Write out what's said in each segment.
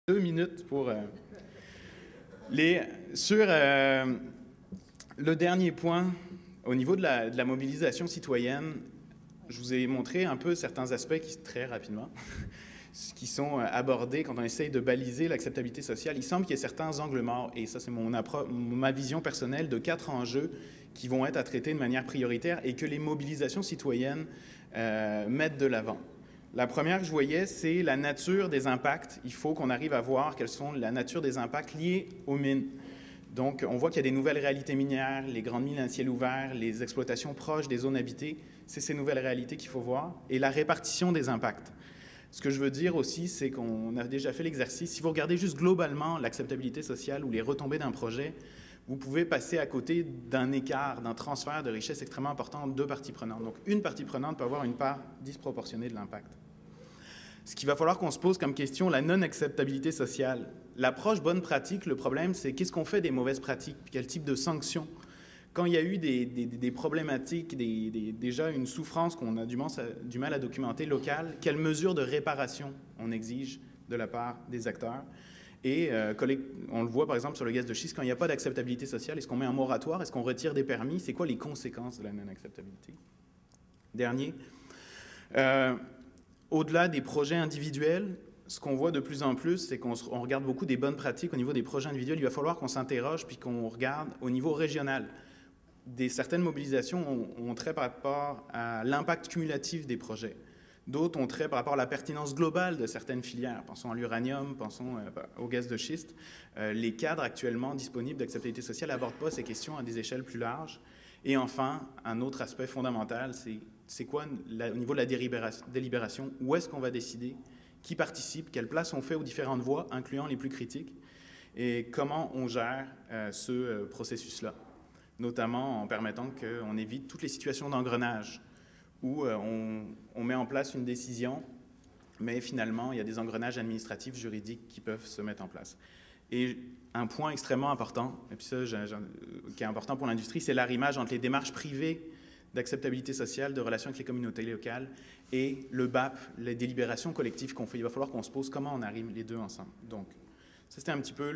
2 minutes pour sur le dernier point, au niveau de la mobilisation citoyenne, je vous ai montré un peu certains aspects très rapidement, qui sont abordés quand on essaye de baliser l'acceptabilité sociale. Il semble qu'il y ait certains angles morts, et ça c'est ma vision personnelle, de 4 enjeux qui vont être à traiter de manière prioritaire et que les mobilisations citoyennes mettent de l'avant. La première que je voyais, c'est la nature des impacts. Il faut qu'on arrive à voir quelles sont la nature des impacts liés aux mines. Donc, on voit qu'il y a des nouvelles réalités minières, les grandes mines à ciel ouvert, les exploitations proches des zones habitées. C'est ces nouvelles réalités qu'il faut voir. Et la répartition des impacts. Ce que je veux dire aussi, c'est qu'on a déjà fait l'exercice. Si vous regardez juste globalement l'acceptabilité sociale ou les retombées d'un projet, vous pouvez passer à côté d'un écart, d'un transfert de richesse extrêmement important entre deux parties prenantes. Donc, une partie prenante peut avoir une part disproportionnée de l'impact. Ce qu'il va falloir qu'on se pose comme question, la non-acceptabilité sociale. L'approche bonne pratique, le problème, c'est qu'est-ce qu'on fait des mauvaises pratiques, puis quel type de sanctions. Quand il y a eu des problématiques, déjà une souffrance qu'on a du mal à documenter locale, quelles mesures de réparation on exige de la part des acteurs? Et on le voit par exemple sur le gaz de schiste, quand il n'y a pas d'acceptabilité sociale, est-ce qu'on met un moratoire, est-ce qu'on retire des permis? C'est quoi les conséquences de la non-acceptabilité? Dernier. Au-delà des projets individuels, ce qu'on voit de plus en plus, c'est qu'on regarde beaucoup des bonnes pratiques au niveau des projets individuels. Il va falloir qu'on s'interroge puis qu'on regarde au niveau régional. Certaines mobilisations ont trait par rapport à l'impact cumulatif des projets. D'autres ont trait par rapport à la pertinence globale de certaines filières. Pensons à l'uranium, pensons au gaz de schiste. Les cadres actuellement disponibles d'acceptabilité sociale n'abordent pas ces questions à des échelles plus larges. Et enfin, un autre aspect fondamental, c'est quoi au niveau de la délibération? Où est-ce qu'on va décider? Qui participe? Quelle place on fait aux différentes voix, incluant les plus critiques? Et comment on gère ce processus-là? Notamment en permettant qu'on évite toutes les situations d'engrenage où on met en place une décision, mais finalement, il y a des engrenages administratifs, juridiques qui peuvent se mettre en place. Et un point extrêmement important, et puis ça, qui est important pour l'industrie, c'est l'arrimage entre les démarches privées d'acceptabilité sociale, de relations avec les communautés locales, et le BAP, les délibérations collectives qu'on fait. Il va falloir qu'on se pose comment on arrime les deux ensemble. Donc, ça, c'était un petit peu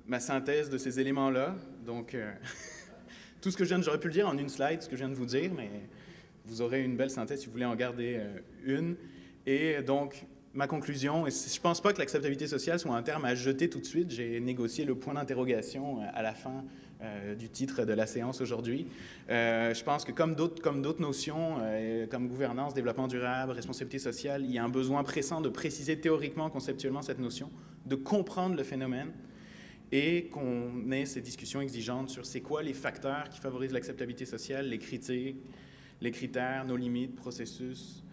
ma synthèse de ces éléments-là. Donc, tout ce que j'aurais pu le dire en une slide, ce que je viens de vous dire, mais vous aurez une belle synthèse si vous voulez en garder une. Et donc, ma conclusion, et je ne pense pas que l'acceptabilité sociale soit un terme à jeter tout de suite. J'ai négocié le point d'interrogation à la fin du titre de la séance aujourd'hui. Je pense que comme d'autres notions, comme gouvernance, développement durable, responsabilité sociale, il y a un besoin pressant de préciser théoriquement, conceptuellement cette notion, de comprendre le phénomène et qu'on ait ces discussions exigeantes sur c'est quoi les facteurs qui favorisent l'acceptabilité sociale, les critiques, les critères, nos limites, processus.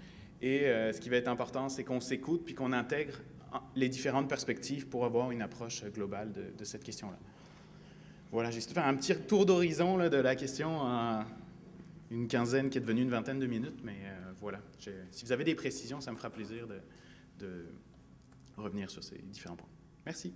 Et ce qui va être important, c'est qu'on s'écoute puis qu'on intègre les différentes perspectives pour avoir une approche globale de cette question-là. Voilà, j'ai fait un petit tour d'horizon de la question en une quinzaine qui est devenue une vingtaine de minutes, mais voilà. Si vous avez des précisions, ça me fera plaisir de revenir sur ces différents points. Merci.